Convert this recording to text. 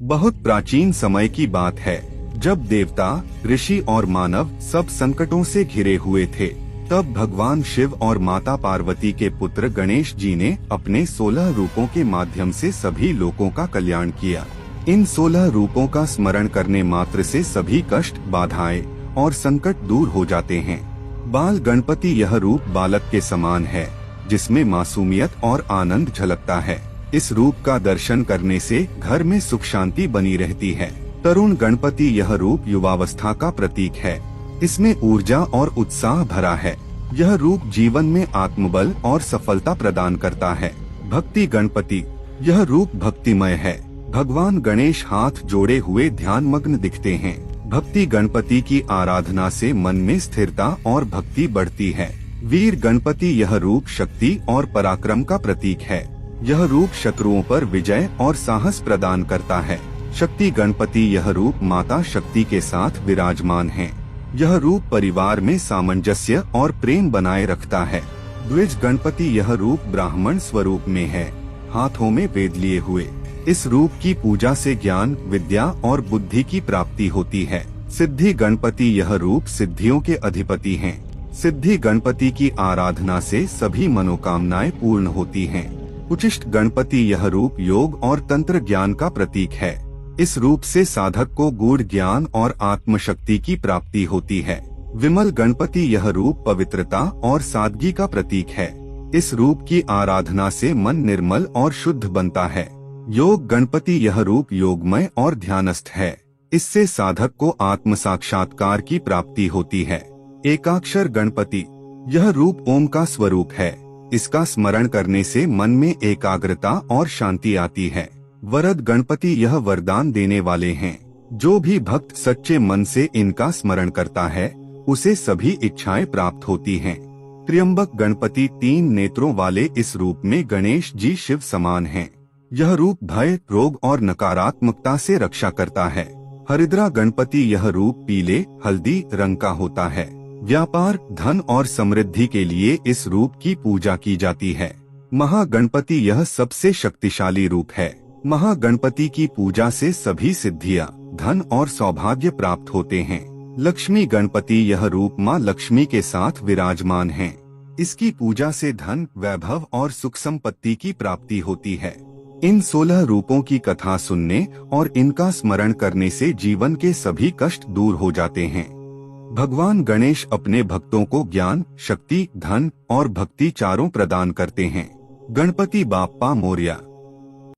बहुत प्राचीन समय की बात है, जब देवता, ऋषि और मानव सब संकटों से घिरे हुए थे। तब भगवान शिव और माता पार्वती के पुत्र गणेश जी ने अपने 16 रूपों के माध्यम से सभी लोगों का कल्याण किया। इन 16 रूपों का स्मरण करने मात्र से सभी कष्ट, बाधाएं और संकट दूर हो जाते हैं। बाल गणपति यह रूप बालक के समान है, जिसमें मासूमियत और आनंद झलकता है। इस रूप का दर्शन करने से घर में सुख शांति बनी रहती है। तरुण गणपति यह रूप युवावस्था का प्रतीक है। इसमें ऊर्जा और उत्साह भरा है। यह रूप जीवन में आत्मबल और सफलता प्रदान करता है। भक्ति गणपति यह रूप भक्तिमय है। भगवान गणेश हाथ जोड़े हुए ध्यानमग्न दिखते हैं। भक्ति गणपति की आराधना से मन में स्थिरता और भक्ति बढ़ती है। वीर गणपति यह रूप शक्ति और पराक्रम का प्रतीक है। यह रूप शत्रुओं पर विजय और साहस प्रदान करता है। शक्ति गणपति यह रूप माता शक्ति के साथ विराजमान है। यह रूप परिवार में सामंजस्य और प्रेम बनाए रखता है। द्विज गणपति यह रूप ब्राह्मण स्वरूप में है, हाथों में वेद लिए हुए। इस रूप की पूजा से ज्ञान, विद्या और बुद्धि की प्राप्ति होती है। सिद्धि गणपति यह रूप सिद्धियों के अधिपति हैं। सिद्धि गणपति की आराधना से सभी मनोकामनाएं पूर्ण होती हैं। उचिष्ट गणपति यह रूप योग और तंत्र ज्ञान का प्रतीक है। इस रूप से साधक को गूढ़ ज्ञान और आत्मशक्ति की प्राप्ति होती है। विमल गणपति यह रूप पवित्रता और सादगी का प्रतीक है। इस रूप की आराधना से मन निर्मल और शुद्ध बनता है। योग गणपति यह रूप योगमय और ध्यानस्थ है। इससे साधक को आत्म साक्षात्कार की प्राप्ति होती है। एकाक्षर गणपति यह रूप ओम का स्वरूप है। इसका स्मरण करने से मन में एकाग्रता और शांति आती है। वरद गणपति यह वरदान देने वाले हैं। जो भी भक्त सच्चे मन से इनका स्मरण करता है, उसे सभी इच्छाएं प्राप्त होती हैं। त्र्यंबक गणपति 3 नेत्रों वाले इस रूप में गणेश जी शिव समान हैं। यह रूप भय, रोग और नकारात्मकता से रक्षा करता है। हरिद्रा गणपति यह रूप पीले, हल्दी रंग का होता है। व्यापार, धन और समृद्धि के लिए इस रूप की पूजा की जाती है। महागणपति यह सबसे शक्तिशाली रूप है। महागणपति की पूजा से सभी सिद्धियां, धन और सौभाग्य प्राप्त होते हैं। लक्ष्मी गणपति यह रूप मां लक्ष्मी के साथ विराजमान है। इसकी पूजा से धन, वैभव और सुख संपत्ति की प्राप्ति होती है। इन 16 रूपों की कथा सुनने और इनका स्मरण करने से जीवन के सभी कष्ट दूर हो जाते हैं। भगवान गणेश अपने भक्तों को ज्ञान, शक्ति, धन और भक्ति चारों प्रदान करते हैं। गणपति बाप्पा मोरया।